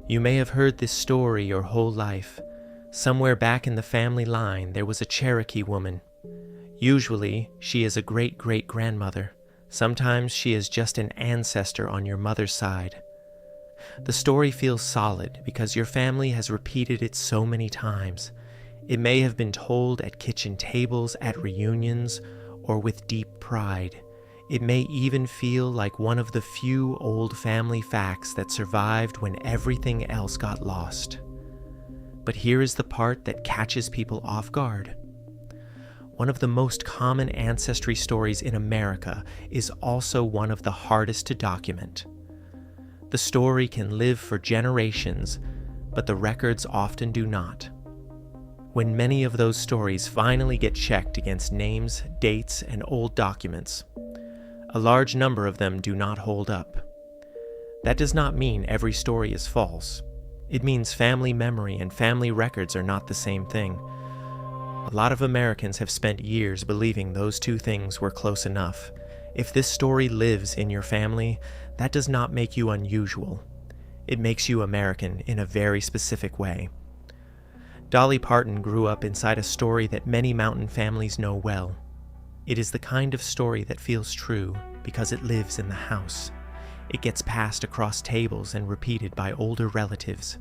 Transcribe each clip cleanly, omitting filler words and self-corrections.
You may have heard this story your whole life. Somewhere back in the family line, there was a Cherokee woman. Usually, she is a great-great-grandmother. Sometimes she is just an ancestor on your mother's side. The story feels solid because your family has repeated it so many times. It may have been told at kitchen tables, at reunions, or with deep pride. It may even feel like one of the few old family facts that survived when everything else got lost. But here is the part that catches people off guard. One of the most common ancestry stories in America is also one of the hardest to document. The story can live for generations, but the records often do not. When many of those stories finally get checked against names, dates, and old documents, a large number of them do not hold up. That does not mean every story is false. It means family memory and family records are not the same thing. A lot of Americans have spent years believing those two things were close enough. If this story lives in your family, that does not make you unusual. It makes you American in a very specific way. Dolly Parton grew up inside a story that many mountain families know well. It is the kind of story that feels true because it lives in the house. It gets passed across tables and repeated by older relatives,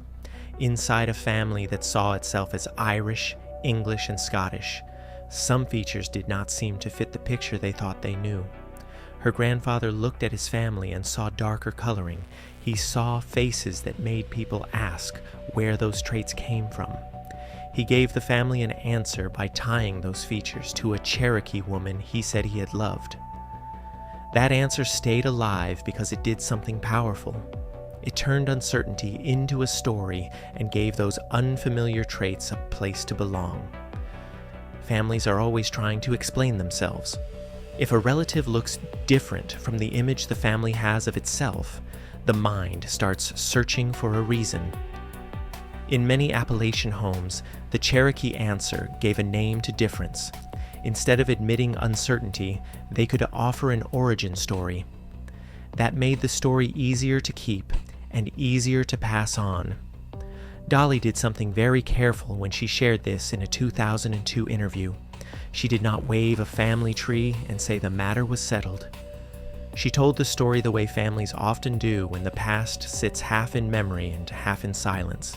inside a family that saw itself as Irish, English, and Scottish. Some features did not seem to fit the picture they thought they knew. Her grandfather looked at his family and saw darker coloring. He saw faces that made people ask where those traits came from. He gave the family an answer by tying those features to a Cherokee woman he said he had loved. That answer stayed alive because it did something powerful. It turned uncertainty into a story and gave those unfamiliar traits a place to belong. Families are always trying to explain themselves. If a relative looks different from the image the family has of itself, the mind starts searching for a reason. In many Appalachian homes, the Cherokee answer gave a name to difference. Instead of admitting uncertainty, they could offer an origin story. That made the story easier to keep and easier to pass on. Dolly did something very careful when she shared this in a 2002 interview. She did not wave a family tree and say the matter was settled. She told the story the way families often do when the past sits half in memory and half in silence.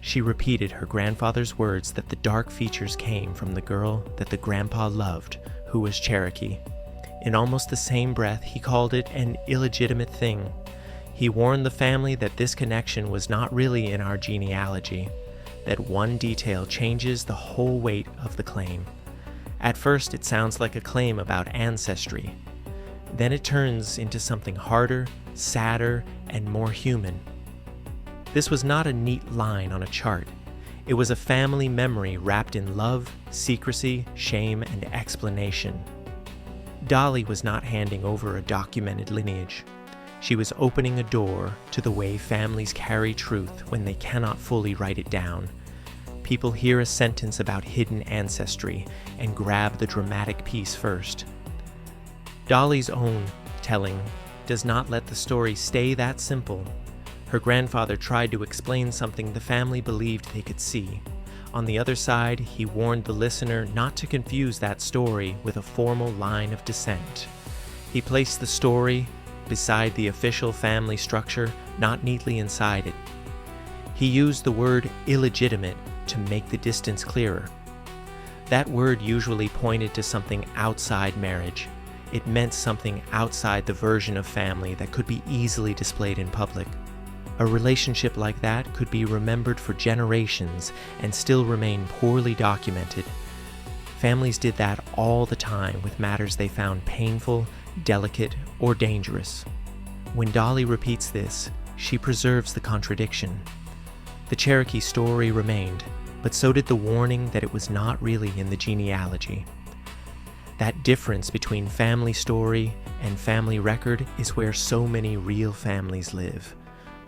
She repeated her grandfather's words that the dark features came from the girl that the grandpa loved, who was Cherokee. In almost the same breath, he called it an illegitimate thing. He warned the family that this connection was not really in our genealogy, that one detail changes the whole weight of the claim. At first, it sounds like a claim about ancestry. Then it turns into something harder, sadder, and more human. This was not a neat line on a chart. It was a family memory wrapped in love, secrecy, shame, and explanation. Dolly was not handing over a documented lineage. She was opening a door to the way families carry truth when they cannot fully write it down. People hear a sentence about hidden ancestry and grab the dramatic piece first. Dolly's own telling does not let the story stay that simple. Her grandfather tried to explain something the family believed they could see. On the other side, he warned the listener not to confuse that story with a formal line of descent. He placed the story beside the official family structure, not neatly inside it. He used the word illegitimate to make the distance clearer. That word usually pointed to something outside marriage. It meant something outside the version of family that could be easily displayed in public. A relationship like that could be remembered for generations and still remain poorly documented. Families did that all the time with matters they found painful, delicate, or dangerous. When Dolly repeats this, she preserves the contradiction. The Cherokee story remained, but so did the warning that it was not really in the genealogy. That difference between family story and family record is where so many real families live.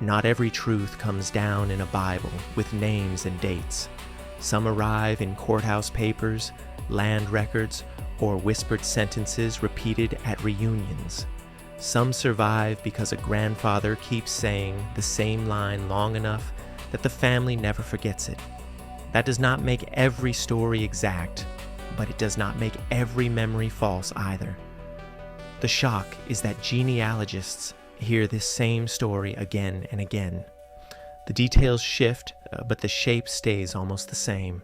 Not every truth comes down in a Bible with names and dates. Some arrive in courthouse papers, land records, or whispered sentences repeated at reunions. Some survive because a grandfather keeps saying the same line long enough that the family never forgets it. That does not make every story exact, but it does not make every memory false either. The shock is that genealogists hear this same story again and again. The details shift, but the shape stays almost the same.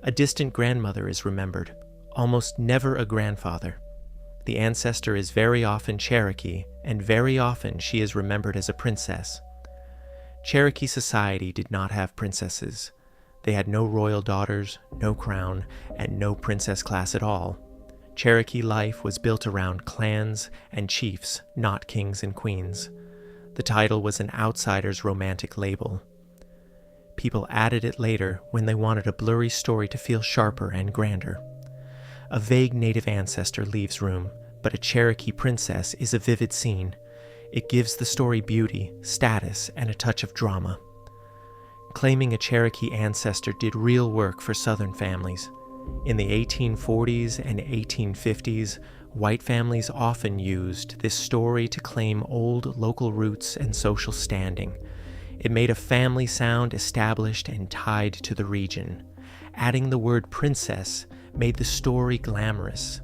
A distant grandmother is remembered, almost never a grandfather. The ancestor is very often Cherokee, and very often she is remembered as a princess. Cherokee society did not have princesses. They had no royal daughters, no crown, and no princess class at all. Cherokee life was built around clans and chiefs, not kings and queens. The title was an outsider's romantic label. People added it later when they wanted a blurry story to feel sharper and grander. A vague native ancestor leaves room, but a Cherokee princess is a vivid scene. It gives the story beauty, status, and a touch of drama. Claiming a Cherokee ancestor did real work for Southern families. In the 1840s and 1850s, white families often used this story to claim old local roots and social standing. It made a family sound established and tied to the region. Adding the word princess made the story glamorous.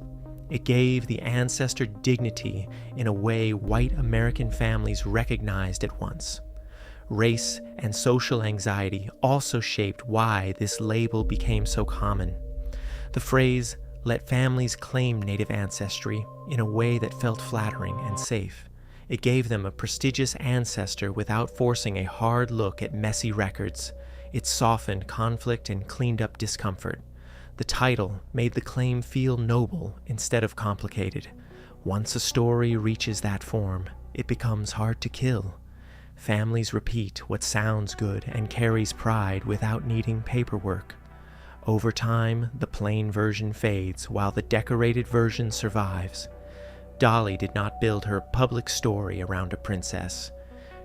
It gave the ancestor dignity in a way white American families recognized at once. Race and social anxiety also shaped why this label became so common. The phrase, "let families claim native ancestry," in a way that felt flattering and safe. It gave them a prestigious ancestor without forcing a hard look at messy records. It softened conflict and cleaned up discomfort. The title made the claim feel noble instead of complicated. Once a story reaches that form, it becomes hard to kill. Families repeat what sounds good and carries pride without needing paperwork. Over time, the plain version fades while the decorated version survives. Dolly did not build her public story around a princess.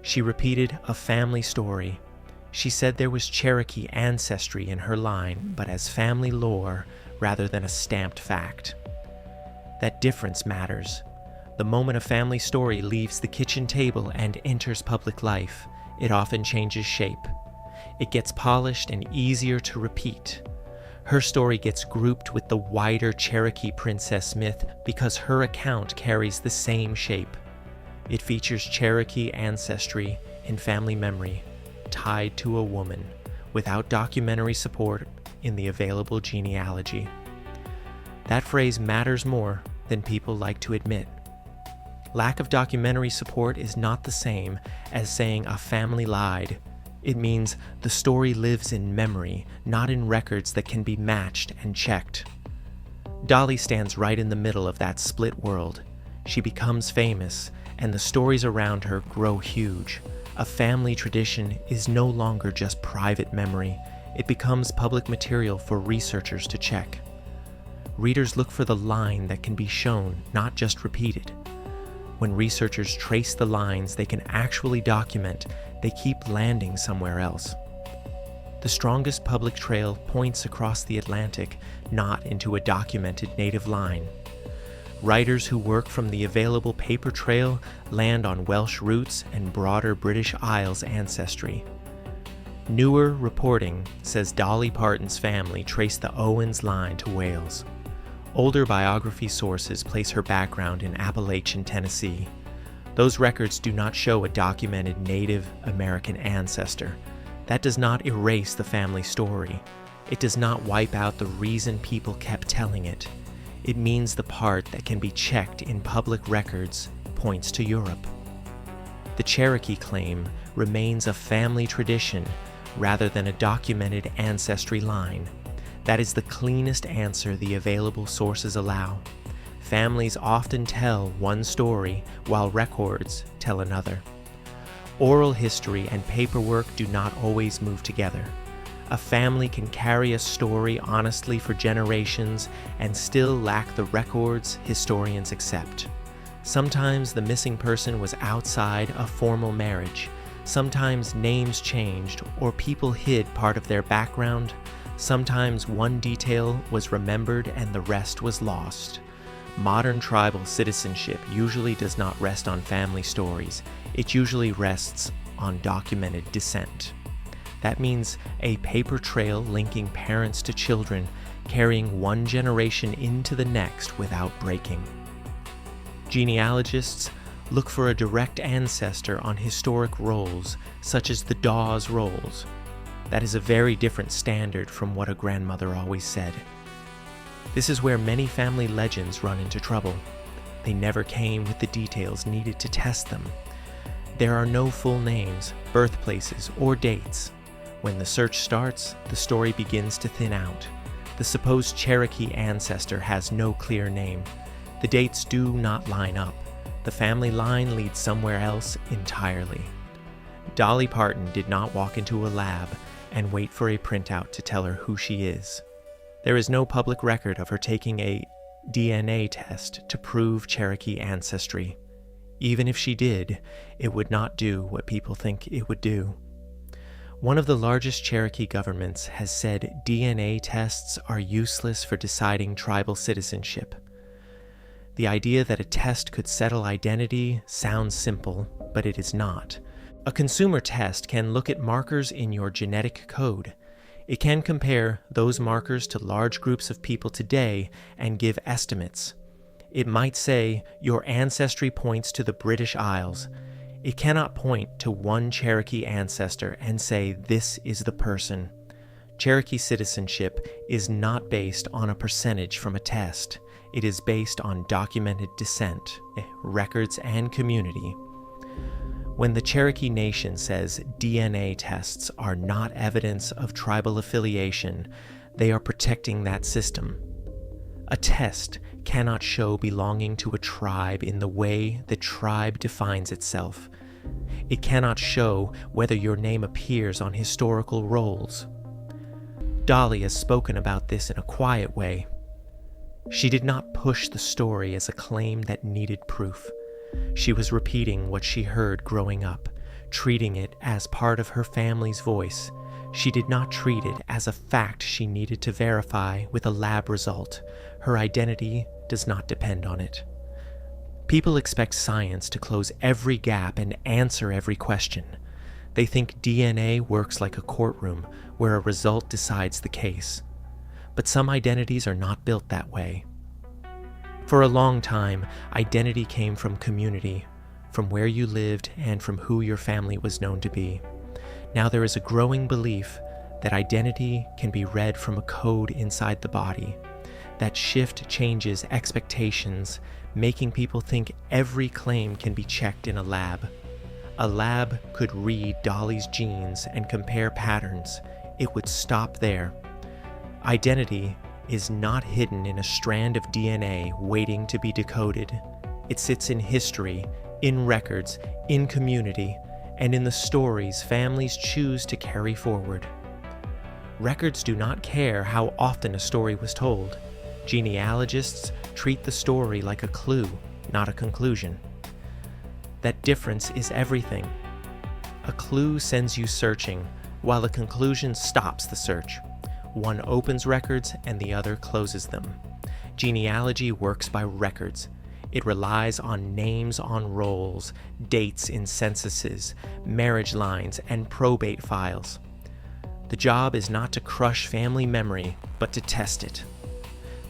She repeated a family story. She said there was Cherokee ancestry in her line, but as family lore rather than a stamped fact. That difference matters. The moment a family story leaves the kitchen table and enters public life, it often changes shape. It gets polished and easier to repeat. Her story gets grouped with the wider Cherokee princess myth because her account carries the same shape. It features Cherokee ancestry in family memory, tied to a woman, without documentary support in the available genealogy. That phrase matters more than people like to admit. Lack of documentary support is not the same as saying a family lied. It means the story lives in memory, not in records that can be matched and checked. Dolly stands right in the middle of that split world. She becomes famous, and the stories around her grow huge. A family tradition is no longer just private memory. It becomes public material for researchers to check. Readers look for the line that can be shown, not just repeated. When researchers trace the lines they can actually document, they keep landing somewhere else. The strongest public trail points across the Atlantic, not into a documented native line. Writers who work from the available paper trail land on Welsh roots and broader British Isles ancestry. Newer reporting says Dolly Parton's family traced the Owens line to Wales. Older biography sources place her background in Appalachian, Tennessee. Those records do not show a documented Native American ancestor. That does not erase the family story. It does not wipe out the reason people kept telling it. It means the part that can be checked in public records points to Europe. The Cherokee claim remains a family tradition rather than a documented ancestry line. That is the cleanest answer the available sources allow. Families often tell one story while records tell another. Oral history and paperwork do not always move together. A family can carry a story honestly for generations and still lack the records historians accept. Sometimes the missing person was outside a formal marriage. Sometimes names changed or people hid part of their background. Sometimes one detail was remembered and the rest was lost. Modern tribal citizenship usually does not rest on family stories. It usually rests on documented descent. That means a paper trail linking parents to children, carrying one generation into the next without breaking. Genealogists look for a direct ancestor on historic rolls, such as the Dawes rolls. That is a very different standard from what a grandmother always said. This is where many family legends run into trouble. They never came with the details needed to test them. There are no full names, birthplaces, or dates. When the search starts, the story begins to thin out. The supposed Cherokee ancestor has no clear name. The dates do not line up. The family line leads somewhere else entirely. Dolly Parton did not walk into a lab and wait for a printout to tell her who she is. There is no public record of her taking a DNA test to prove Cherokee ancestry. Even if she did, it would not do what people think it would do. One of the largest Cherokee governments has said DNA tests are useless for deciding tribal citizenship. The idea that a test could settle identity sounds simple, but it is not. A consumer test can look at markers in your genetic code. It can compare those markers to large groups of people today and give estimates. It might say your ancestry points to the British Isles. It cannot point to one Cherokee ancestor and say this is the person. Cherokee citizenship is not based on a percentage from a test. It is based on documented descent, records, and community. When the Cherokee Nation says DNA tests are not evidence of tribal affiliation, they are protecting that system. A test cannot show belonging to a tribe in the way the tribe defines itself. It cannot show whether your name appears on historical rolls. Dolly has spoken about this in a quiet way. She did not push the story as a claim that needed proof. She was repeating what she heard growing up, treating it as part of her family's voice. She did not treat it as a fact she needed to verify with a lab result. Her identity does not depend on it. People expect science to close every gap and answer every question. They think DNA works like a courtroom where a result decides the case. But some identities are not built that way. For a long time, identity came from community, from where you lived and from who your family was known to be. Now there is a growing belief that identity can be read from a code inside the body. That shift changes expectations, making people think every claim can be checked in a lab. A lab could read Dolly's genes and compare patterns. It would stop there. Identity is not hidden in a strand of DNA waiting to be decoded. It sits in history, in records, in community, and in the stories families choose to carry forward. Records do not care how often a story was told. Genealogists treat the story like a clue, not a conclusion. That difference is everything. A clue sends you searching, while a conclusion stops the search. One opens records and the other closes them. Genealogy works by records. It relies on names on rolls, dates in censuses, marriage lines, and probate files. The job is not to crush family memory, but to test it.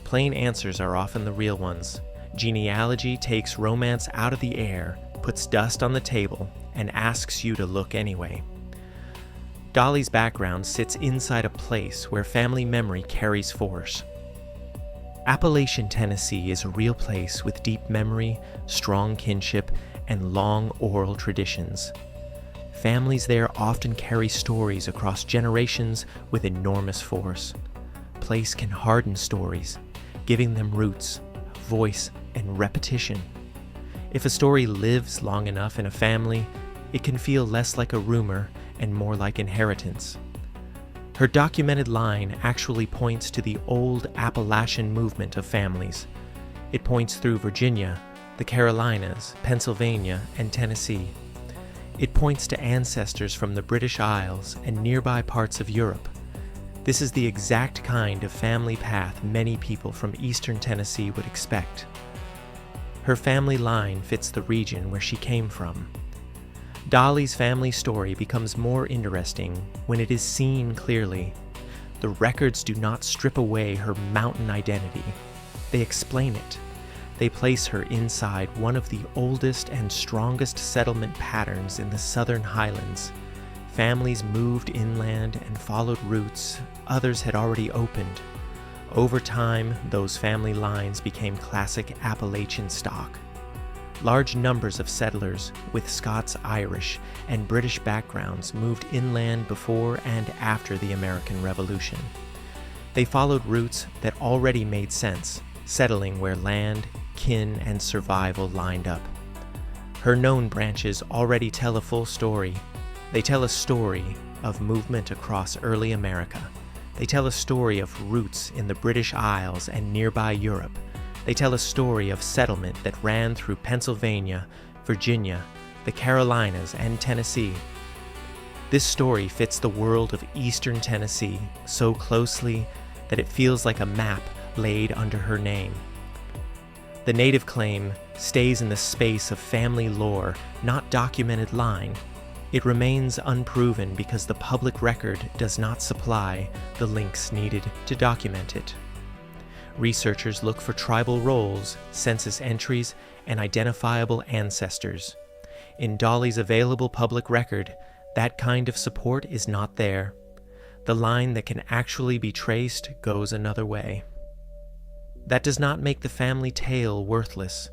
Plain answers are often the real ones. Genealogy takes romance out of the air, puts dust on the table, and asks you to look anyway. Dolly's background sits inside a place where family memory carries force. Appalachian, Tennessee is a real place with deep memory, strong kinship, and long oral traditions. Families there often carry stories across generations with enormous force. Place can harden stories, giving them roots, voice, and repetition. If a story lives long enough in a family, it can feel less like a rumor and more like inheritance. Her documented line actually points to the old Appalachian movement of families. It points through Virginia, the Carolinas, Pennsylvania, and Tennessee. It points to ancestors from the British Isles and nearby parts of Europe. This is the exact kind of family path many people from eastern Tennessee would expect. Her family line fits the region where she came from. Dolly's family story becomes more interesting when it is seen clearly. The records do not strip away her mountain identity. They explain it. They place her inside one of the oldest and strongest settlement patterns in the southern highlands. Families moved inland and followed routes others had already opened. Over time, those family lines became classic Appalachian stock. Large numbers of settlers with Scots, Irish, and British backgrounds moved inland before and after the American Revolution. They followed routes that already made sense, settling where land, kin, and survival lined up. Her known branches already tell a full story. They tell a story of movement across early America. They tell a story of roots in the British Isles and nearby Europe. They tell a story of settlement that ran through Pennsylvania, Virginia, the Carolinas, and Tennessee. This story fits the world of eastern Tennessee so closely that it feels like a map laid under her name. The native claim stays in the space of family lore, not documented line. It remains unproven because the public record does not supply the links needed to document it. Researchers look for tribal roles, census entries, and identifiable ancestors. In Dolly's available public record, that kind of support is not there. The line that can actually be traced goes another way. That does not make the family tale worthless.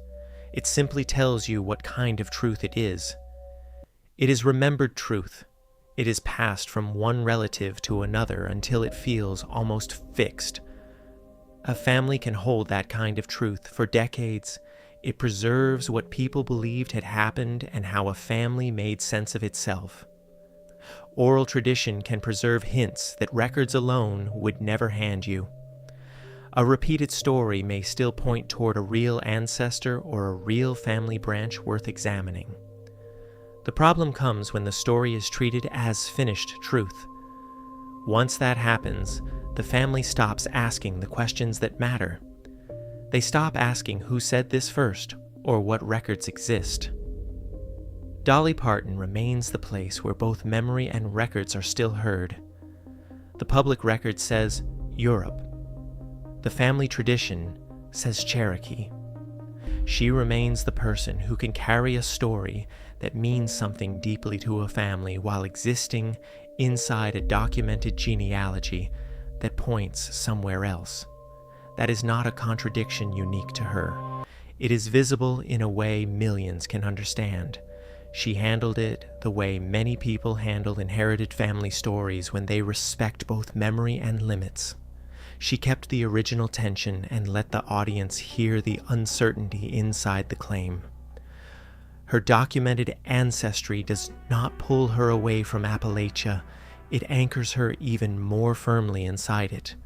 It simply tells you what kind of truth it is. It is remembered truth. It is passed from one relative to another until it feels almost fixed. A family can hold that kind of truth for decades. It preserves what people believed had happened and how a family made sense of itself. Oral tradition can preserve hints that records alone would never hand you. A repeated story may still point toward a real ancestor or a real family branch worth examining. The problem comes when the story is treated as finished truth. Once that happens, the family stops asking the questions that matter. They stop asking who said this first or what records exist. Dolly Parton remains the place where both memory and records are still heard. The public record says Europe. The family tradition says Cherokee. She remains the person who can carry a story that means something deeply to a family while existing inside a documented genealogy that points somewhere else. That is not a contradiction unique to her. It is visible in a way millions can understand. She handled it the way many people handle inherited family stories when they respect both memory and limits. She kept the original tension and let the audience hear the uncertainty inside the claim. Her documented ancestry does not pull her away from Appalachia. It anchors her even more firmly inside it.